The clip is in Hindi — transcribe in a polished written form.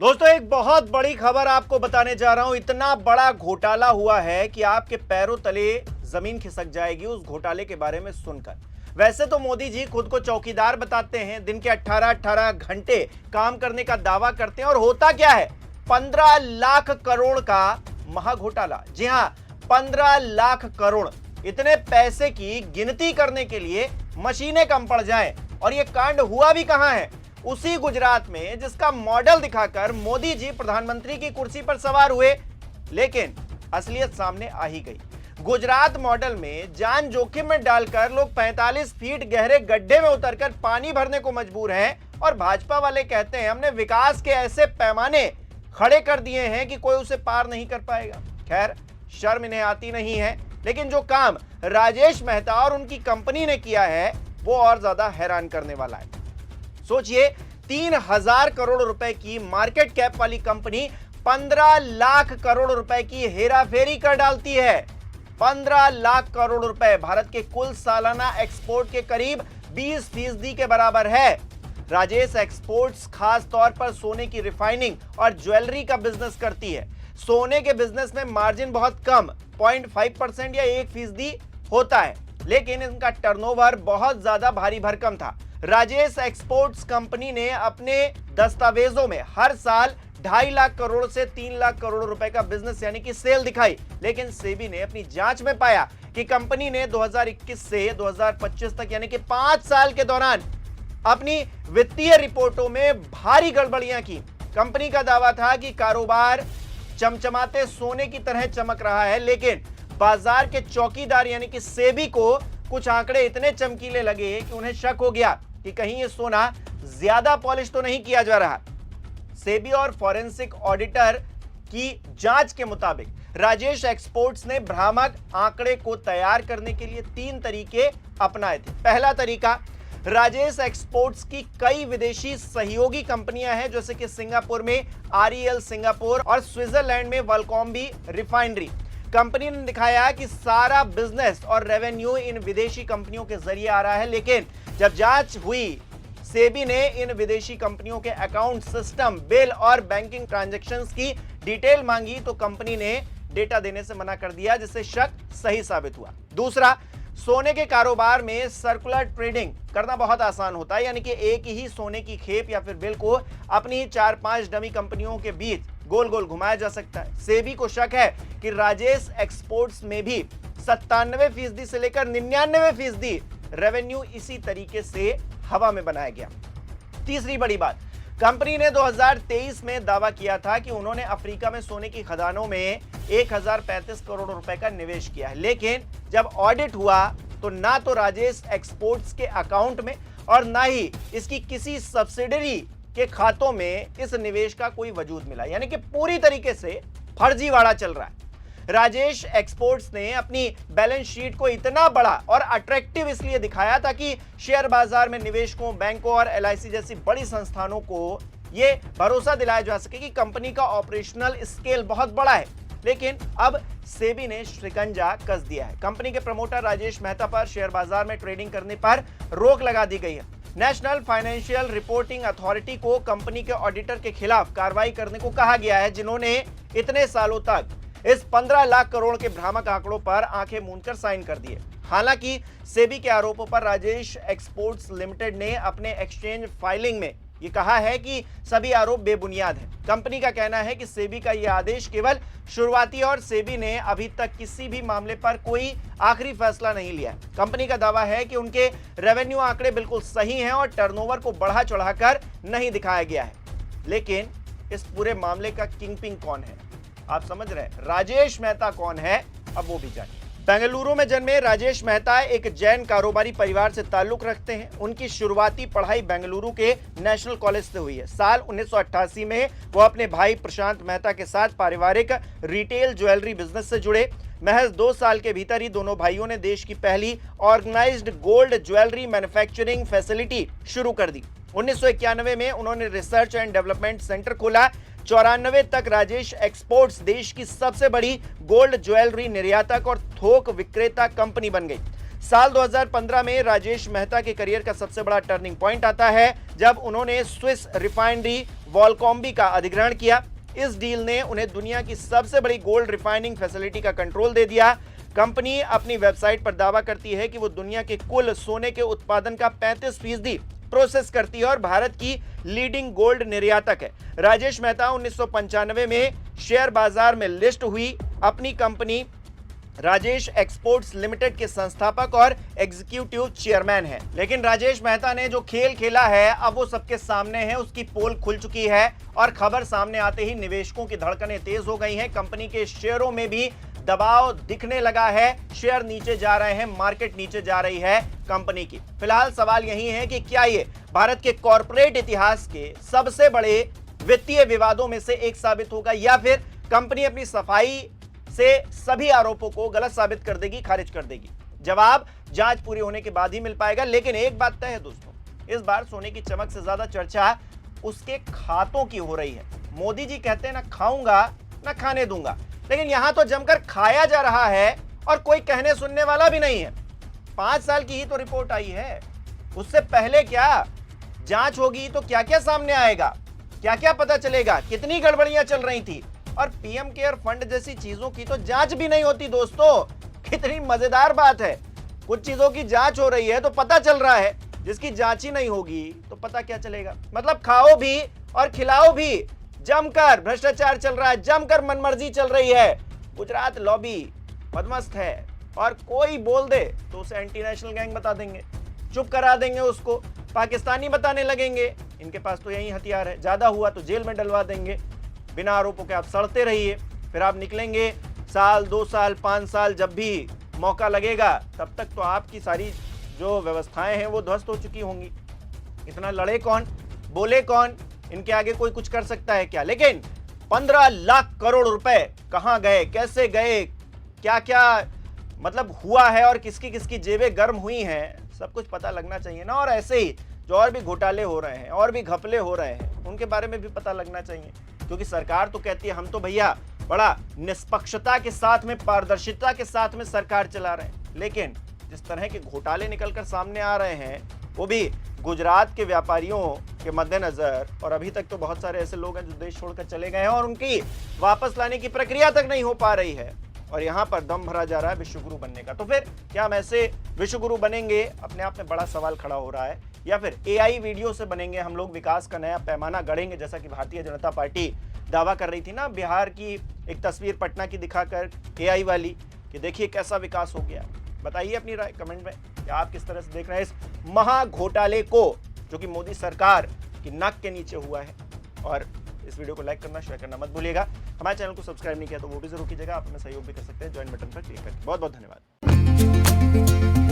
दोस्तों एक बहुत बड़ी खबर आपको बताने जा रहा हूं। इतना बड़ा घोटाला हुआ है कि आपके पैरों तले जमीन खिसक जाएगी उस घोटाले के बारे में सुनकर। वैसे तो मोदी जी खुद को चौकीदार बताते हैं, दिन के 18-18 घंटे काम करने का दावा करते हैं और होता क्या है 15 लाख करोड़ का महाघोटाला। जी हां, 15 लाख करोड़। इतने पैसे की गिनती करने के लिए मशीनें कम पड़ जाएं। और यह कांड हुआ भी कहां है? उसी गुजरात में, जिसका मॉडल दिखाकर मोदी जी प्रधानमंत्री की कुर्सी पर सवार हुए। लेकिन असलियत सामने आ ही गई। गुजरात मॉडल में जान जोखिम में डालकर लोग 45 फीट गहरे गड्ढे में उतरकर पानी भरने को मजबूर हैं और भाजपा वाले कहते हैं हमने विकास के ऐसे पैमाने खड़े कर दिए हैं कि कोई उसे पार नहीं कर पाएगा। खैर, शर्म इन्हें आती नहीं है, लेकिन जो काम राजेश मेहता और उनकी कंपनी ने किया है वो और ज्यादा हैरान करने वाला है। सोचिए, 3000 करोड़ रुपए की मार्केट कैप वाली कंपनी 15 लाख करोड़ रुपए की हेराफेरी कर डालती है। 15 लाख करोड़ रुपए भारत के कुल सालाना एक्सपोर्ट के करीब 20% के बराबर है। राजेश एक्सपोर्ट्स खास तौर पर सोने की रिफाइनिंग और ज्वेलरी का बिजनेस करती है। सोने के बिजनेस में मार्जिन बहुत कम 0.5% या 1% होता है, लेकिन इनका टर्नओवर बहुत ज्यादा भारी भरकम था। राजेश एक्सपोर्ट्स कंपनी ने अपने दस्तावेजों में हर साल 2.5 लाख करोड़ से 3 लाख करोड़ रुपए का बिजनेस यानी कि सेल दिखाई, लेकिन सेबी ने अपनी जांच में पाया कि कंपनी ने 2021 से 2025 तक यानी कि 5 साल के दौरान अपनी वित्तीय रिपोर्टों में भारी गड़बड़ियां की। कंपनी का दावा था कि कारोबार चमचमाते सोने की तरह चमक रहा है, लेकिन बाजार के चौकीदार यानी कि सेबी को कुछ आंकड़े इतने चमकीले लगे कि उन्हें शक हो गया कि कहीं ये सोना ज्यादा पॉलिश तो नहीं किया जा रहा। सेबी और फॉरेंसिक ऑडिटर की जांच के मुताबिक राजेश एक्सपोर्ट्स ने भ्रामक आंकड़े को तैयार करने के लिए 3 तरीके अपनाए थे। पहला तरीका, राजेश एक्सपोर्ट्स की कई विदेशी सहयोगी कंपनियां हैं, जैसे कि सिंगापुर में आरईएल सिंगापुर और स्विट्जरलैंड में वलकॉम्बी रिफाइनरी। कंपनी ने दिखाया कि सारा बिजनेस और रेवेन्यू इन विदेशी कंपनियों के जरिए आ रहा है, लेकिन जब जांच हुई, सेबी ने इन विदेशी कंपनियों के अकाउंट, सिस्टम, बिल और बैंकिंग ट्रांजैक्शंस की डिटेल मांगी तो कंपनी ने डेटा देने से मना कर दिया, जिससे शक सही साबित हुआ। दूसरा, सोने के कारोबार में सर्कुलर ट्रेडिंग करना बहुत आसान होता है, यानी कि एक ही सोने की खेप या फिर बिल को अपनी 4-5 डमी कंपनियों के बीच गोल गोल घुमाया जा सकता है। सेबी को शक है कि राजेश एक्सपोर्ट्स में भी 97% से लेकर 99% रेवेन्यू इसी तरीके से हवा में बनाया गया। तीसरी बड़ी बात, कंपनी ने 2023 में दावा किया था कि उन्होंने अफ्रीका में सोने की खदानों में 1035 करोड़ रुपए का निवेश किया है, लेकिन जब ऑडिट हुआ तो ना तो राजेश एक्सपोर्ट्स के अकाउंट में और ना ही इसकी किसी सब्सिडरी के खातों में इस निवेश का कोई वजूद मिला, यानी कि पूरी तरीके से फर्जीवाड़ा चल रहा है। राजेश एक्सपोर्ट्स ने अपनी बैलेंस शीट को इतना बड़ा और अट्रैक्टिव इसलिए दिखाया ताकि शेयर बाजार में निवेशकों, बैंकों और एलआईसी जैसी बड़ी संस्थानों को यह भरोसा दिलाया जा सके कि कंपनी का ऑपरेशनल स्केल बहुत बड़ा है। लेकिन अब सेबी ने शिकंजा कस दिया है। कंपनी के प्रमोटर राजेश मेहता पर शेयर बाजार में ट्रेडिंग करने पर रोक लगा दी गई है। नेशनल फाइनेंशियल रिपोर्टिंग अथॉरिटी को कंपनी के ऑडिटर के खिलाफ कार्रवाई करने को कहा गया है, जिन्होंने इतने सालों तक इस 15 लाख करोड़ के भ्रामक आंकड़ों पर आंखें मूंदकर साइन कर दिए। हालांकि सेबी के आरोपों पर राजेश एक्सपोर्ट्स लिमिटेड ने अपने एक्सचेंज फाइलिंग में यह कहा है कि सभी आरोप बेबुनियाद हैं। कंपनी का कहना है कि सेबी का यह आदेश केवल शुरुआती और सेबी ने अभी तक किसी भी मामले पर कोई आखिरी फैसला नहीं लिया। कंपनी का दावा है कि उनके रेवेन्यू आंकड़े बिल्कुल सही हैं और टर्नओवर को बढ़ा चढ़ाकर नहीं दिखाया गया है। लेकिन इस पूरे मामले का किंगपिन कौन है? आप समझ रहे हैं, राजेश मेहता कौन है? अब वो भी जानिए। बेंगलुरु में जन्मे राजेश मेहता एक जैन कारोबारी परिवार से ताल्लुक रखते हैं। उनकी शुरुआती पढ़ाई बेंगलुरु के नेशनल कॉलेज से हुई है। साल 1988 में वो अपने भाई प्रशांत मेहता के साथ पारिवारिक रिटेल ज्वेलरी बिजनेस से जुड़े। महज 2 साल के भीतर ही दोनों भाइयों ने देश की पहली organised gold jewellery manufacturing facility शुरू कर दी। 1991 में उन्होंने रिसर्च एंड डेवलपमेंट सेंटर खोला। 94 तक राजेश एक्सपोर्ट्स देश की सबसे बड़ी गोल्ड ज्वेलरी निर्यातक और थोक विक्रेता कंपनी बन गई। साल 2015 में राजेश मेहता के करियर का सबसे बड़ा टर्निंग पॉइंट आता है जब उन्होंने स्विस रिफाइनरी वॉलकॉम्बी का अधिग्रहण किया। इस डील ने उन्हें दुनिया की सबसे बड़ी गोल्ड रिफाइनिंग फैसिलिटी का कंट्रोल दे दिया। कंपनी अपनी वेबसाइट पर दावा करती है कि वो दुनिया के कुल सोने के उत्पादन का 35% प्रोसेस करती है और भारत की लीडिंग गोल्ड निर्यातक है। राजेश मेहता 1995 में शेयर बाजार में लिस्ट हुई। अपनी कंपनी राजेश एक्सपोर्ट्स लिमिटेड के संस्थापक और एग्जीक्यूटिव चेयरमैन हैं। लेकिन राजेश मेहता ने जो खेल खेला है अब वो सबके सामने है। उसकी पोल खुल चुकी है और खबर सामने आते ही निवेशकों की धड़कनें तेज हो गई हैं। कंपनी के शेयरों में भी दबाव दिखने लगा है। शेयर नीचे जा रहे हैं, मार्केट नीचे जा रही है कंपनी की। फिलहाल सवाल यही है कि क्या ये भारत के कॉर्पोरेट इतिहास के सबसे बड़े वित्तीय विवादों में से एक साबित होगा या फिर कंपनी अपनी सफाई से सभी आरोपों को गलत साबित कर देगी, खारिज कर देगी। जवाब जांच पूरी होने के बाद ही मिल पाएगा। लेकिन एक बात तय है दोस्तों, इस बार सोने की चमक से ज्यादा चर्चा उसके खातों की हो रही है। मोदी जी कहते हैं ना खाऊंगा ना खाने दूंगा, लेकिन यहां तो जमकर खाया जा रहा है और कोई कहने सुनने वाला भी नहीं है। 5 साल की ही तो रिपोर्ट आई है, उससे पहले क्या जांच होगी तो क्या क्या सामने आएगा, क्या क्या पता चलेगा, कितनी गड़बड़ियां चल रही थी। और पीएम केयर फंड जैसी चीजों की तो जांच भी नहीं होती दोस्तों। कितनी मजेदार बात है, कुछ चीजों की जांच हो रही है तो पता चल रहा है, जिसकी जांच ही नहीं होगी तो पता क्या चलेगा। मतलब खाओ भी और खिलाओ भी, जमकर भ्रष्टाचार चल रहा है, जमकर मनमर्जी चल रही है। गुजरात लॉबी मदमस्त है और कोई बोल दे तो उसे एंटी नेशनल गैंग बता देंगे, चुप करा देंगे, उसको पाकिस्तानी बताने लगेंगे। इनके पास तो यही हथियार है, ज्यादा हुआ तो जेल में डलवा देंगे। बिना आरोपों के आप सड़ते रहिए, फिर आप निकलेंगे साल 2 साल 5 साल, जब भी मौका लगेगा तब तक तो आपकी सारी जो व्यवस्थाएं हैं वो ध्वस्त हो चुकी होंगी। इतना लड़े कौन, बोले कौन, इनके आगे कोई कुछ कर सकता है क्या। लेकिन 15 लाख करोड़ रुपए कहां गए, कैसे गए, क्या क्या मतलब हुआ है और किसकी किसकी जेबें गर्म हुई हैं, सब कुछ पता लगना चाहिए ना। और ऐसे ही जो और भी घोटाले हो रहे हैं और भी घपले हो रहे हैं उनके बारे में भी पता लगना चाहिए, क्योंकि सरकार तो कहती है हम तो भैया बड़ा निष्पक्षता के साथ में, पारदर्शिता के साथ में सरकार चला रहे हैं। लेकिन जिस तरह के घोटाले निकलकर सामने आ रहे हैं वो भी गुजरात के व्यापारियों के मद्देनजर, और अभी तक तो बहुत सारे ऐसे लोग हैं जो देश छोड़कर चले गए हैं और उनकी वापस लाने की प्रक्रिया तक नहीं हो पा रही है, और यहाँ पर दम भरा जा रहा है विश्वगुरु बनने का। तो फिर क्या हम ऐसे विश्वगुरु बनेंगे, अपने आप में बड़ा सवाल खड़ा हो रहा है, या फिर एआई वीडियो से बनेंगे हम लोग, विकास का नया पैमाना गढ़ेंगे, जैसा कि भारतीय जनता पार्टी दावा कर रही थी ना बिहार की एक तस्वीर पटना की दिखाकर एआई वाली, कि देखिए कैसा विकास हो गया। बताइए अपनी राय कमेंट में कि आप किस तरह से देख रहे हैं इस महा घोटाले को जो कि मोदी सरकार की नाक के नीचे हुआ है। और इस वीडियो को लाइक करना, शेयर करना मत भूलिएगा। हमारे चैनल को सब्सक्राइब नहीं किया तो वो भी जरूर कीजिएगा। आप हमें सहयोग भी कर सकते हैं ज्वाइन बटन पर क्लिक करके। बहुत बहुत धन्यवाद।